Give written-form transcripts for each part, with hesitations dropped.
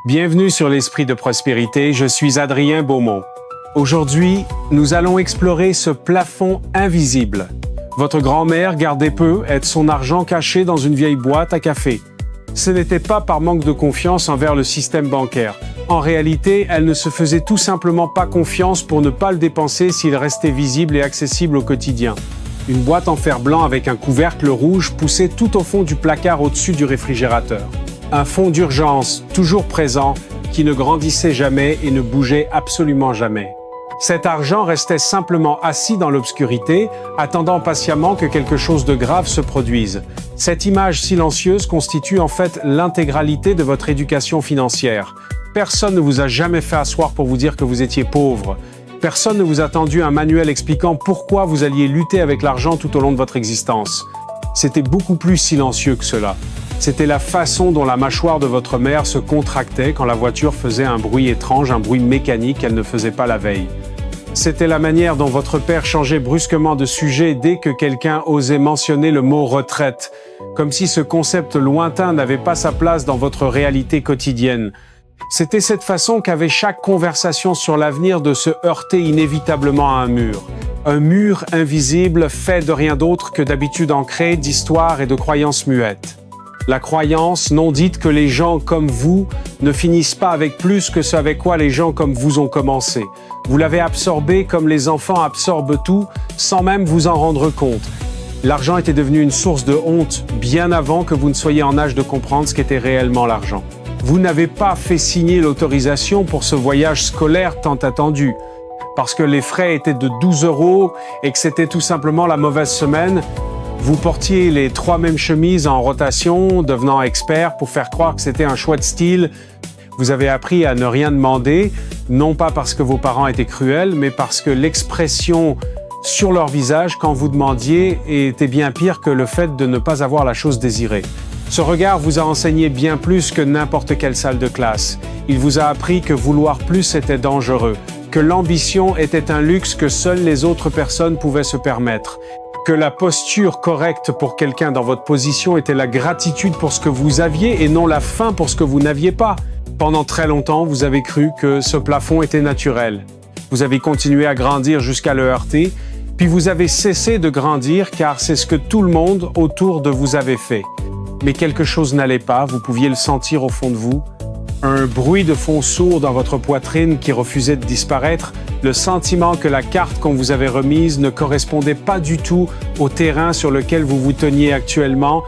Bienvenue sur l'Esprit de Prospérité, je suis Adrien Beaumont. Aujourd'hui, nous allons explorer ce plafond invisible. Votre grand-mère gardait peu son argent caché dans une vieille boîte à café. Ce n'était pas par manque de confiance envers le système bancaire. En réalité, elle ne se faisait tout simplement pas confiance pour ne pas le dépenser s'il restait visible et accessible au quotidien. Une boîte en fer blanc avec un couvercle rouge poussait tout au fond du placard au-dessus du réfrigérateur. Un fonds d'urgence toujours présent qui ne grandissait jamais et ne bougeait absolument jamais. Cet argent restait simplement assis dans l'obscurité, attendant patiemment que quelque chose de grave se produise. Cette image silencieuse constitue en fait l'intégralité de votre éducation financière. Personne ne vous a jamais fait asseoir pour vous dire que vous étiez pauvre. Personne ne vous a tendu un manuel expliquant pourquoi vous alliez lutter avec l'argent tout au long de votre existence. C'était beaucoup plus silencieux que cela. C'était la façon dont la mâchoire de votre mère se contractait quand la voiture faisait un bruit étrange, un bruit mécanique qu'elle ne faisait pas la veille. C'était la manière dont votre père changeait brusquement de sujet dès que quelqu'un osait mentionner le mot retraite, comme si ce concept lointain n'avait pas sa place dans votre réalité quotidienne. C'était cette façon qu'avait chaque conversation sur l'avenir de se heurter inévitablement à un mur. Un mur invisible fait de rien d'autre que d'habitudes ancrées, d'histoires et de croyances muettes. La croyance non dite que les gens comme vous ne finissent pas avec plus que ce avec quoi les gens comme vous ont commencé. Vous l'avez absorbé comme les enfants absorbent tout, sans même vous en rendre compte. L'argent était devenu une source de honte bien avant que vous ne soyez en âge de comprendre ce qu'était réellement l'argent. Vous n'avez pas fait signer l'autorisation pour ce voyage scolaire tant attendu. Parce que les frais étaient de 12 € et que c'était tout simplement la mauvaise semaine, vous portiez les 3 mêmes chemises en rotation, devenant expert pour faire croire que c'était un choix de style. Vous avez appris à ne rien demander, non pas parce que vos parents étaient cruels, mais parce que l'expression sur leur visage quand vous demandiez était bien pire que le fait de ne pas avoir la chose désirée. Ce regard vous a enseigné bien plus que n'importe quelle salle de classe. Il vous a appris que vouloir plus était dangereux, que l'ambition était un luxe que seules les autres personnes pouvaient se permettre, que la posture correcte pour quelqu'un dans votre position était la gratitude pour ce que vous aviez et non la faim pour ce que vous n'aviez pas. Pendant très longtemps, vous avez cru que ce plafond était naturel. Vous avez continué à grandir jusqu'à le heurter, puis vous avez cessé de grandir car c'est ce que tout le monde autour de vous avait fait. Mais quelque chose n'allait pas, vous pouviez le sentir au fond de vous. Un bruit de fond sourd dans votre poitrine qui refusait de disparaître, le sentiment que la carte qu'on vous avait remise ne correspondait pas du tout au terrain sur lequel vous vous teniez actuellement,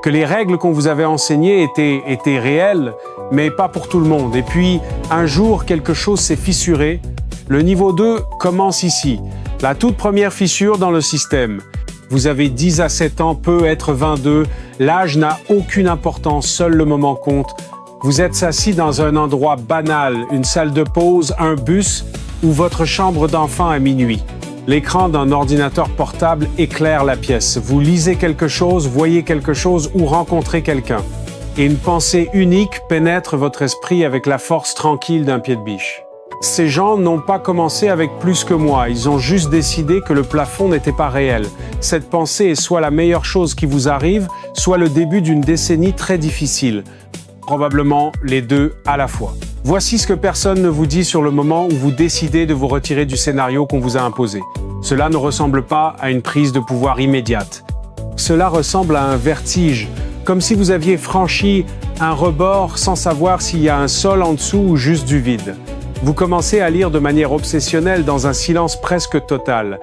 que les règles qu'on vous avait enseignées étaient réelles, mais pas pour tout le monde. Et puis, un jour, quelque chose s'est fissuré. Le niveau 2 commence ici, la toute première fissure dans le système. Vous avez 10 à 7 ans, peut être 22, l'âge n'a aucune importance, seul le moment compte. Vous êtes assis dans un endroit banal, une salle de pause, un bus ou votre chambre d'enfant à minuit. L'écran d'un ordinateur portable éclaire la pièce. Vous lisez quelque chose, voyez quelque chose ou rencontrez quelqu'un. Et une pensée unique pénètre votre esprit avec la force tranquille d'un pied de biche. Ces gens n'ont pas commencé avec plus que moi, ils ont juste décidé que le plafond n'était pas réel. Cette pensée est soit la meilleure chose qui vous arrive, soit le début d'une décennie très difficile. Probablement les deux à la fois. Voici ce que personne ne vous dit sur le moment où vous décidez de vous retirer du scénario qu'on vous a imposé. Cela ne ressemble pas à une prise de pouvoir immédiate. Cela ressemble à un vertige, comme si vous aviez franchi un rebord sans savoir s'il y a un sol en dessous ou juste du vide. Vous commencez à lire de manière obsessionnelle dans un silence presque total.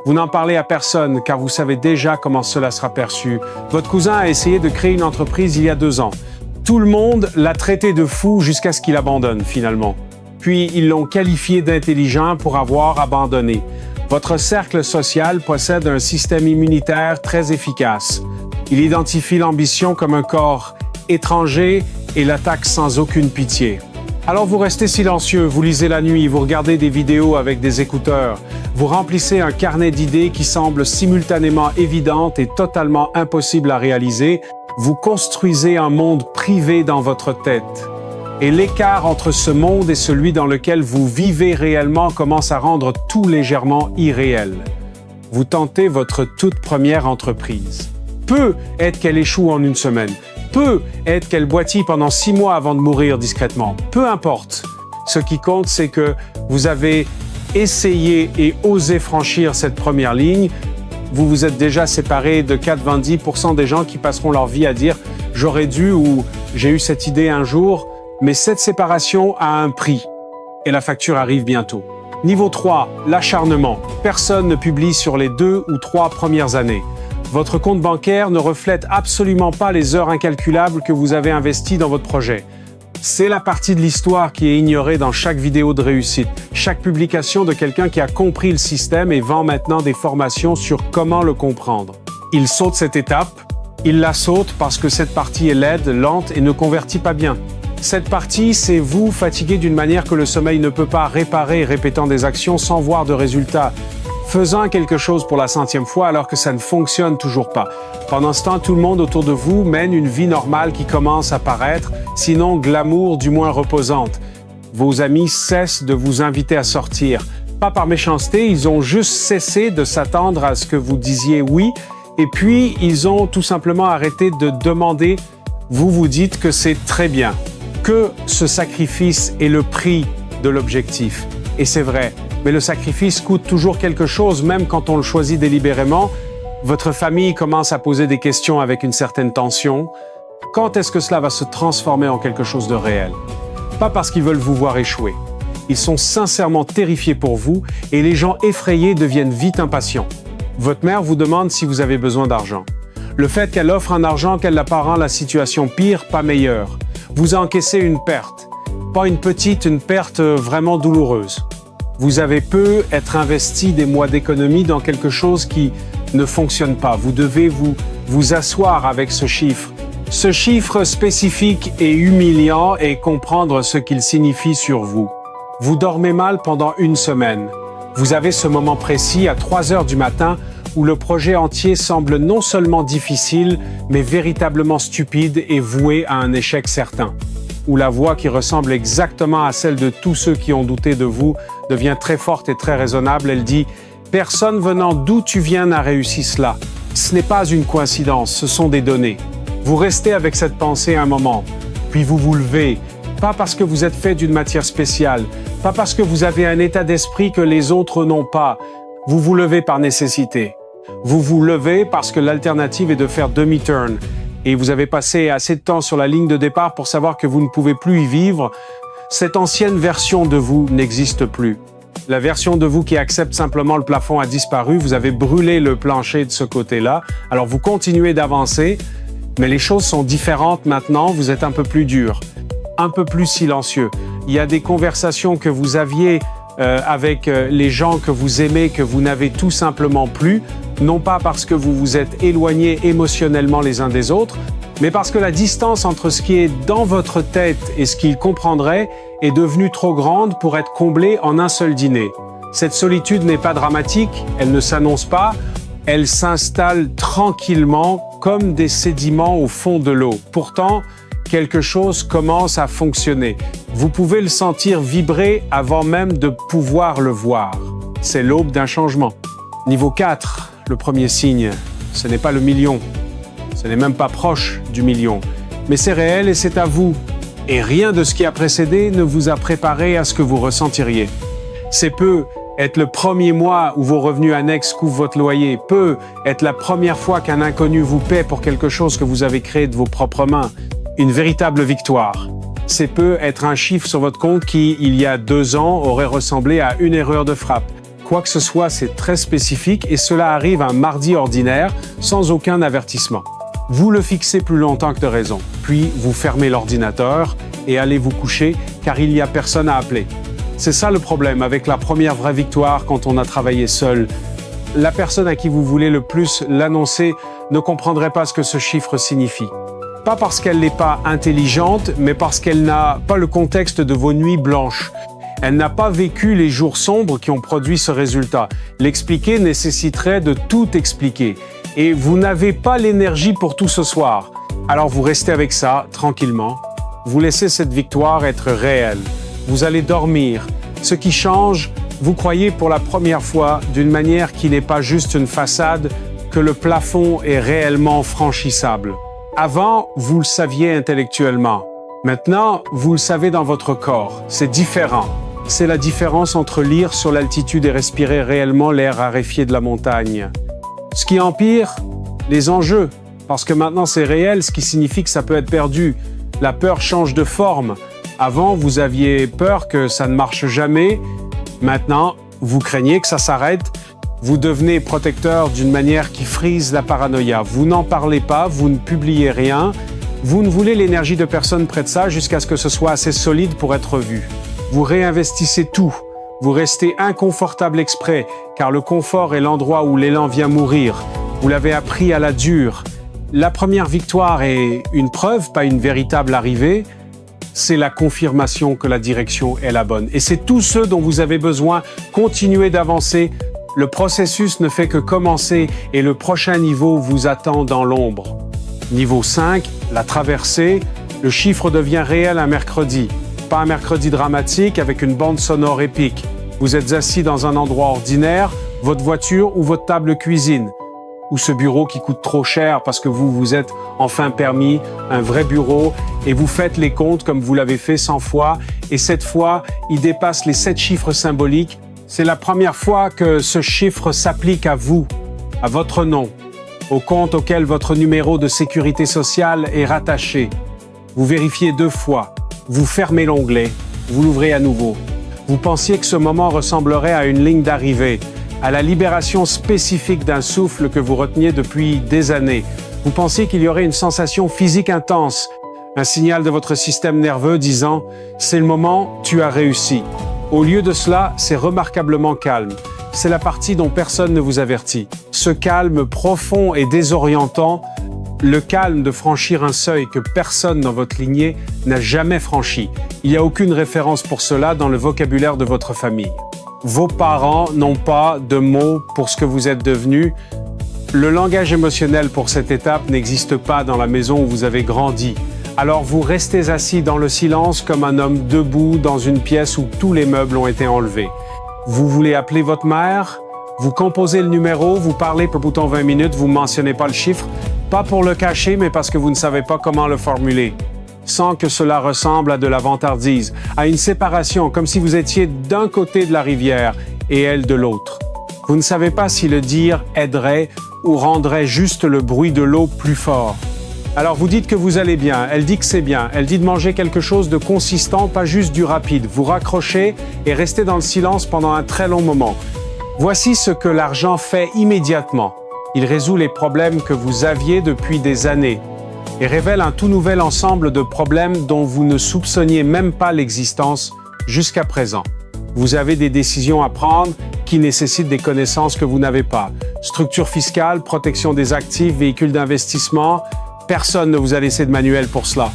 Vous n'en parlez à personne car vous savez déjà comment cela sera perçu. Votre cousin a essayé de créer une entreprise il y a 2 ans. Tout le monde l'a traité de fou jusqu'à ce qu'il abandonne finalement. Puis ils l'ont qualifié d'intelligent pour avoir abandonné. Votre cercle social possède un système immunitaire très efficace. Il identifie l'ambition comme un corps étranger et l'attaque sans aucune pitié. Alors vous restez silencieux, vous lisez la nuit, vous regardez des vidéos avec des écouteurs, vous remplissez un carnet d'idées qui semble simultanément évidente et totalement impossible à réaliser, vous construisez un monde privé dans votre tête. Et l'écart entre ce monde et celui dans lequel vous vivez réellement commence à rendre tout légèrement irréel. Vous tentez votre toute première entreprise. Peut être qu'elle échoue en 1 semaine. peut être qu'elle boitille pendant 6 mois avant de mourir discrètement. Peu importe. Ce qui compte, c'est que vous avez essayé et osé franchir cette première ligne. Vous vous êtes déjà séparé de 90% des gens qui passeront leur vie à dire « j'aurais dû » ou « j'ai eu cette idée un jour », mais cette séparation a un prix et la facture arrive bientôt. Niveau 3, l'acharnement. Personne ne publie sur les 2 ou 3 premières années. Votre compte bancaire ne reflète absolument pas les heures incalculables que vous avez investies dans votre projet. C'est la partie de l'histoire qui est ignorée dans chaque vidéo de réussite, chaque publication de quelqu'un qui a compris le système et vend maintenant des formations sur comment le comprendre. Il saute cette étape, il la saute parce que cette partie est laide, lente et ne convertit pas bien. Cette partie, c'est vous fatigué d'une manière que le sommeil ne peut pas réparer, répétant des actions sans voir de résultats, faisant quelque chose pour la 100e fois alors que ça ne fonctionne toujours pas. Pendant ce temps, tout le monde autour de vous mène une vie normale qui commence à paraître, sinon glamour du moins reposante. Vos amis cessent de vous inviter à sortir. Pas par méchanceté, ils ont juste cessé de s'attendre à ce que vous disiez oui, et puis ils ont tout simplement arrêté de demander. Vous vous dites que c'est très bien, que ce sacrifice est le prix de l'objectif. Et c'est vrai, mais le sacrifice coûte toujours quelque chose, même quand on le choisit délibérément. Votre famille commence à poser des questions avec une certaine tension. Quand est-ce que cela va se transformer en quelque chose de réel? Pas parce qu'ils veulent vous voir échouer. Ils sont sincèrement terrifiés pour vous et les gens effrayés deviennent vite impatients. Votre mère vous demande si vous avez besoin d'argent. Le fait qu'elle offre un argent qu'elle n'a pas rend la situation pire, pas meilleure. Vous encaissez une perte. Pas une petite, une perte vraiment douloureuse. Vous avez peu être investi des mois d'économie dans quelque chose qui ne fonctionne pas. Vous devez vous asseoir avec ce chiffre. Ce chiffre spécifique et humiliant et comprendre ce qu'il signifie sur vous. Vous dormez mal pendant 1 semaine. Vous avez ce moment précis à 3 heures du matin où le projet entier semble non seulement difficile, mais véritablement stupide et voué à un échec certain. Où la voix qui ressemble exactement à celle de tous ceux qui ont douté de vous devient très forte et très raisonnable. Elle dit « Personne venant d'où tu viens n'a réussi cela. Ce n'est pas une coïncidence, ce sont des données. » Vous restez avec cette pensée un moment, puis vous vous levez, pas parce que vous êtes fait d'une matière spéciale, pas parce que vous avez un état d'esprit que les autres n'ont pas. Vous vous levez par nécessité. Vous vous levez parce que l'alternative est de faire demi-turn. Et vous avez passé assez de temps sur la ligne de départ pour savoir que vous ne pouvez plus y vivre. Cette ancienne version de vous n'existe plus. La version de vous qui accepte simplement le plafond a disparu. Vous avez brûlé le plancher de ce côté-là. Alors vous continuez d'avancer, mais les choses sont différentes maintenant. Vous êtes un peu plus dur, un peu plus silencieux. Il y a des conversations que vous aviez avec les gens que vous aimez, que vous n'avez tout simplement plus, non pas parce que vous vous êtes éloignés émotionnellement les uns des autres, mais parce que la distance entre ce qui est dans votre tête et ce qu'ils comprendraient est devenue trop grande pour être comblée en un seul dîner. Cette solitude n'est pas dramatique, elle ne s'annonce pas, elle s'installe tranquillement comme des sédiments au fond de l'eau. Pourtant, quelque chose commence à fonctionner. Vous pouvez le sentir vibrer avant même de pouvoir le voir. C'est l'aube d'un changement. Niveau 4, le premier signe, ce n'est pas le million. Ce n'est même pas proche du million. Mais c'est réel et c'est à vous. Et rien de ce qui a précédé ne vous a préparé à ce que vous ressentiriez. C'est peu être le premier mois où vos revenus annexes couvrent votre loyer. Peu être la première fois qu'un inconnu vous paie pour quelque chose que vous avez créé de vos propres mains. Une véritable victoire. C'est peu être un chiffre sur votre compte qui, il y a 2 ans, aurait ressemblé à une erreur de frappe. Quoi que ce soit, c'est très spécifique et cela arrive un mardi ordinaire, sans aucun avertissement. Vous le fixez plus longtemps que de raison. Puis, vous fermez l'ordinateur et allez vous coucher car il n'y a personne à appeler. C'est ça le problème avec la première vraie victoire quand on a travaillé seul. La personne à qui vous voulez le plus l'annoncer ne comprendrait pas ce que ce chiffre signifie. Pas parce qu'elle n'est pas intelligente, mais parce qu'elle n'a pas le contexte de vos nuits blanches. Elle n'a pas vécu les jours sombres qui ont produit ce résultat. L'expliquer nécessiterait de tout expliquer. Et vous n'avez pas l'énergie pour tout ce soir. Alors vous restez avec ça, tranquillement. Vous laissez cette victoire être réelle. Vous allez dormir. Ce qui change, vous croyez pour la première fois, d'une manière qui n'est pas juste une façade, que le plafond est réellement franchissable. Avant, vous le saviez intellectuellement. Maintenant, vous le savez dans votre corps. C'est différent. C'est la différence entre lire sur l'altitude et respirer réellement l'air raréfié de la montagne. Ce qui empire, les enjeux. Parce que maintenant c'est réel, ce qui signifie que ça peut être perdu. La peur change de forme. Avant, vous aviez peur que ça ne marche jamais. Maintenant, vous craignez que ça s'arrête. Vous devenez protecteur d'une manière qui frise la paranoïa. Vous n'en parlez pas, vous ne publiez rien. Vous ne voulez l'énergie de personne près de ça jusqu'à ce que ce soit assez solide pour être vu. Vous réinvestissez tout. Vous restez inconfortable exprès, car le confort est l'endroit où l'élan vient mourir. Vous l'avez appris à la dure. La première victoire est une preuve, pas une véritable arrivée. C'est la confirmation que la direction est la bonne. Et c'est tout ce dont vous avez besoin. Continuez d'avancer. Le processus ne fait que commencer et le prochain niveau vous attend dans l'ombre. Niveau 5, la traversée. Le chiffre devient réel un mercredi. Pas un mercredi dramatique avec une bande sonore épique. Vous êtes assis dans un endroit ordinaire, votre voiture ou votre table cuisine. Ou ce bureau qui coûte trop cher parce que vous vous êtes enfin permis un vrai bureau et vous faites les comptes comme vous l'avez fait 100 fois et cette fois, il dépasse les 7 chiffres symboliques. C'est la première fois que ce chiffre s'applique à vous, à votre nom, au compte auquel votre numéro de sécurité sociale est rattaché. Vous vérifiez 2 fois, vous fermez l'onglet, vous l'ouvrez à nouveau. Vous pensiez que ce moment ressemblerait à une ligne d'arrivée, à la libération spécifique d'un souffle que vous reteniez depuis des années. Vous pensiez qu'il y aurait une sensation physique intense, un signal de votre système nerveux disant « c'est le moment, tu as réussi ». Au lieu de cela, c'est remarquablement calme. C'est la partie dont personne ne vous avertit. Ce calme profond et désorientant, le calme de franchir un seuil que personne dans votre lignée n'a jamais franchi. Il n'y a aucune référence pour cela dans le vocabulaire de votre famille. Vos parents n'ont pas de mots pour ce que vous êtes devenu. Le langage émotionnel pour cette étape n'existe pas dans la maison où vous avez grandi. Alors vous restez assis dans le silence comme un homme debout dans une pièce où tous les meubles ont été enlevés. Vous voulez appeler votre mère, vous composez le numéro, vous parlez pour bouton 20 minutes, vous ne mentionnez pas le chiffre, pas pour le cacher, mais parce que vous ne savez pas comment le formuler. Sans que cela ressemble à de la vantardise, à une séparation, comme si vous étiez d'un côté de la rivière et elle de l'autre. Vous ne savez pas si le dire aiderait ou rendrait juste le bruit de l'eau plus fort. Alors vous dites que vous allez bien, elle dit que c'est bien, elle dit de manger quelque chose de consistant, pas juste du rapide. Vous raccrochez et restez dans le silence pendant un très long moment. Voici ce que l'argent fait immédiatement. Il résout les problèmes que vous aviez depuis des années et révèle un tout nouvel ensemble de problèmes dont vous ne soupçonniez même pas l'existence jusqu'à présent. Vous avez des décisions à prendre qui nécessitent des connaissances que vous n'avez pas. Structure fiscale, protection des actifs, véhicules d'investissement. Personne ne vous a laissé de manuel pour cela.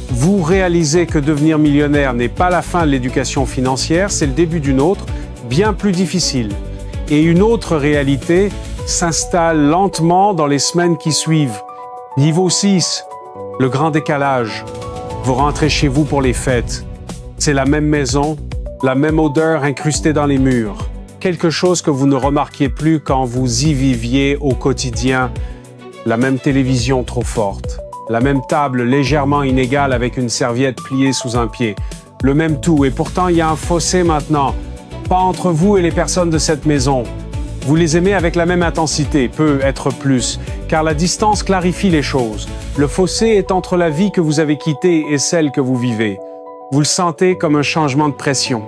Vous réalisez que devenir millionnaire n'est pas la fin de l'éducation financière, c'est le début d'une autre, bien plus difficile. Et une autre réalité s'installe lentement dans les semaines qui suivent. Niveau 6, le grand décalage. Vous rentrez chez vous pour les fêtes. C'est la même maison, la même odeur incrustée dans les murs. Quelque chose que vous ne remarquiez plus quand vous y viviez au quotidien. La même télévision trop forte, la même table légèrement inégale avec une serviette pliée sous un pied, le même tout. Et pourtant, il y a un fossé maintenant, pas entre vous et les personnes de cette maison. Vous les aimez avec la même intensité, peut être plus, car la distance clarifie les choses. Le fossé est entre la vie que vous avez quittée et celle que vous vivez. Vous le sentez comme un changement de pression.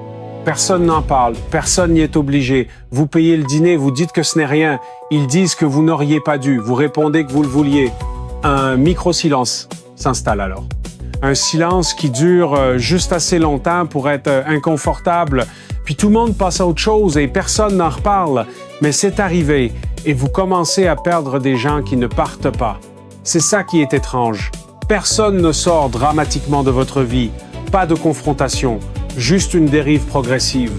Personne n'en parle, personne n'y est obligé. Vous payez le dîner, vous dites que ce n'est rien. Ils disent que vous n'auriez pas dû, vous répondez que vous le vouliez. Un micro-silence s'installe alors. Un silence qui dure juste assez longtemps pour être inconfortable. Puis tout le monde passe à autre chose et personne n'en reparle. Mais c'est arrivé et vous commencez à perdre des gens qui ne partent pas. C'est ça qui est étrange. Personne ne sort dramatiquement de votre vie. Pas de confrontation. Juste une dérive progressive,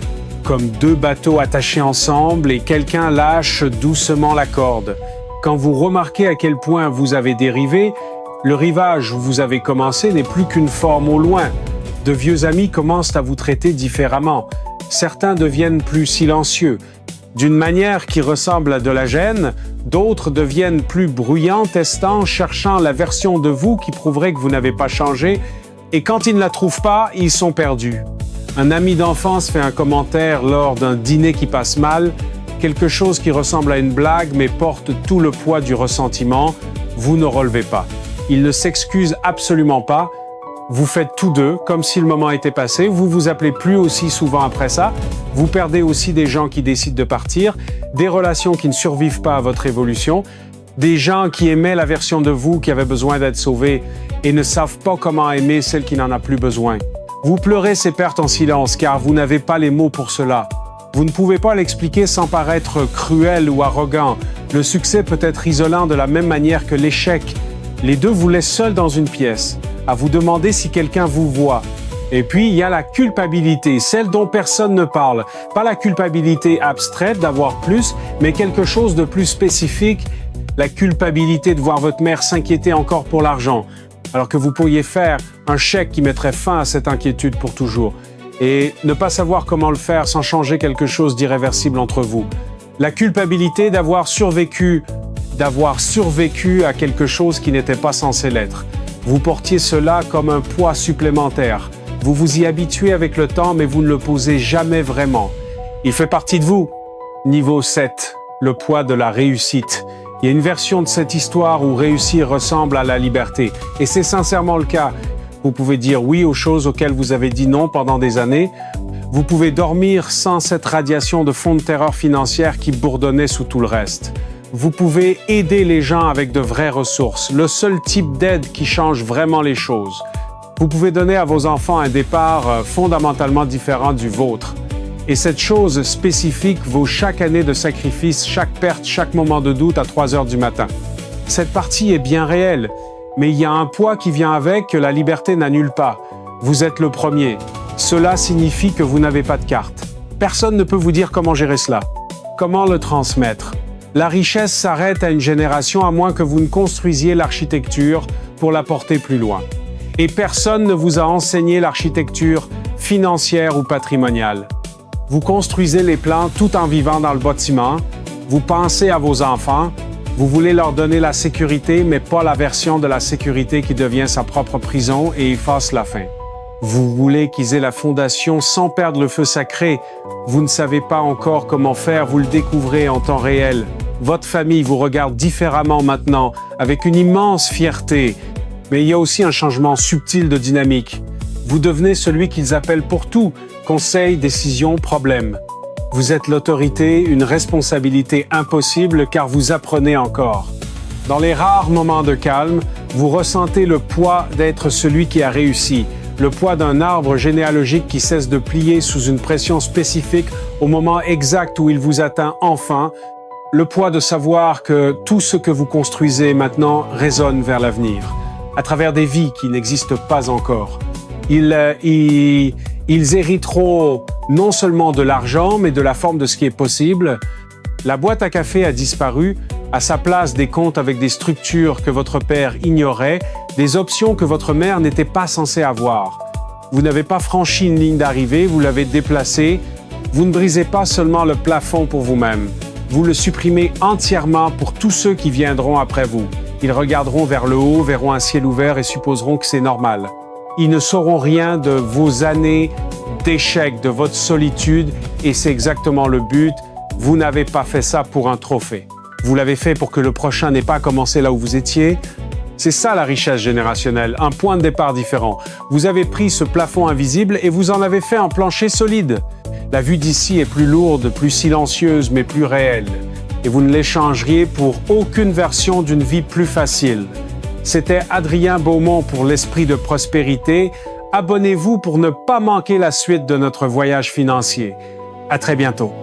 comme 2 bateaux attachés ensemble et quelqu'un lâche doucement la corde. Quand vous remarquez à quel point vous avez dérivé, le rivage où vous avez commencé n'est plus qu'une forme au loin. De vieux amis commencent à vous traiter différemment. Certains deviennent plus silencieux. D'une manière qui ressemble à de la gêne, d'autres deviennent plus bruyants, testant, cherchant la version de vous qui prouverait que vous n'avez pas changé, et quand ils ne la trouvent pas, ils sont perdus. Un ami d'enfance fait un commentaire lors d'un dîner qui passe mal, quelque chose qui ressemble à une blague mais porte tout le poids du ressentiment, vous ne relevez pas. Il ne s'excuse absolument pas, vous faites tous deux comme si le moment était passé, vous vous appelez plus aussi souvent après ça, vous perdez aussi des gens qui décident de partir, des relations qui ne survivent pas à votre évolution, des gens qui aimaient la version de vous qui avait besoin d'être sauvée et ne savent pas comment aimer celle qui n'en a plus besoin. Vous pleurez ces pertes en silence car vous n'avez pas les mots pour cela. Vous ne pouvez pas l'expliquer sans paraître cruel ou arrogant. Le succès peut être isolant de la même manière que l'échec. Les deux vous laissent seuls dans une pièce, à vous demander si quelqu'un vous voit. Et puis, il y a la culpabilité, celle dont personne ne parle. Pas la culpabilité abstraite d'avoir plus, mais quelque chose de plus spécifique. La culpabilité de voir votre mère s'inquiéter encore pour l'argent, alors que vous pourriez faire un chèque qui mettrait fin à cette inquiétude pour toujours. Et ne pas savoir comment le faire sans changer quelque chose d'irréversible entre vous. La culpabilité d'avoir survécu à quelque chose qui n'était pas censé l'être. Vous portiez cela comme un poids supplémentaire. Vous vous y habituez avec le temps, mais vous ne le posez jamais vraiment. Il fait partie de vous. Niveau 7, le poids de la réussite. Il y a une version de cette histoire où réussir ressemble à la liberté. Et c'est sincèrement le cas. Vous pouvez dire oui aux choses auxquelles vous avez dit non pendant des années. Vous pouvez dormir sans cette radiation de fond de terreur financière qui bourdonnait sous tout le reste. Vous pouvez aider les gens avec de vraies ressources, le seul type d'aide qui change vraiment les choses. Vous pouvez donner à vos enfants un départ fondamentalement différent du vôtre. Et cette chose spécifique vaut chaque année de sacrifice, chaque perte, chaque moment de doute à 3 heures du matin. Cette partie est bien réelle, mais il y a un poids qui vient avec que la liberté n'annule pas. Vous êtes le premier. Cela signifie que vous n'avez pas de carte. Personne ne peut vous dire comment gérer cela. Comment le transmettre? La richesse s'arrête à une génération à moins que vous ne construisiez l'architecture pour la porter plus loin. Et personne ne vous a enseigné l'architecture financière ou patrimoniale. Vous construisez les plans tout en vivant dans le bâtiment, vous pensez à vos enfants, vous voulez leur donner la sécurité, mais pas la version de la sécurité qui devient sa propre prison et efface la fin. Vous voulez qu'ils aient la fondation sans perdre le feu sacré. Vous ne savez pas encore comment faire, vous le découvrez en temps réel. Votre famille vous regarde différemment maintenant, avec une immense fierté. Mais il y a aussi un changement subtil de dynamique. Vous devenez celui qu'ils appellent pour tout, conseil, décision, problème. Vous êtes l'autorité, une responsabilité impossible car vous apprenez encore. Dans les rares moments de calme, vous ressentez le poids d'être celui qui a réussi, le poids d'un arbre généalogique qui cesse de plier sous une pression spécifique au moment exact où il vous atteint enfin, le poids de savoir que tout ce que vous construisez maintenant résonne vers l'avenir, à travers des vies qui n'existent pas encore. Ils hériteront non seulement de l'argent, mais de la forme de ce qui est possible. La boîte à café a disparu, à sa place des comptes avec des structures que votre père ignorait, des options que votre mère n'était pas censée avoir. Vous n'avez pas franchi une ligne d'arrivée, vous l'avez déplacée. Vous ne brisez pas seulement le plafond pour vous-même, vous le supprimez entièrement pour tous ceux qui viendront après vous. Ils regarderont vers le haut, verront un ciel ouvert et supposeront que c'est normal. Ils ne sauront rien de vos années d'échecs, de votre solitude, et c'est exactement le but. Vous n'avez pas fait ça pour un trophée. Vous l'avez fait pour que le prochain n'ait pas commencé là où vous étiez. C'est ça la richesse générationnelle, un point de départ différent. Vous avez pris ce plafond invisible et vous en avez fait un plancher solide. La vue d'ici est plus lourde, plus silencieuse, mais plus réelle. Et vous ne l'échangeriez pour aucune version d'une vie plus facile. C'était Adrien Beaumont pour l'Esprit de prospérité. Abonnez-vous pour ne pas manquer la suite de notre voyage financier. À très bientôt.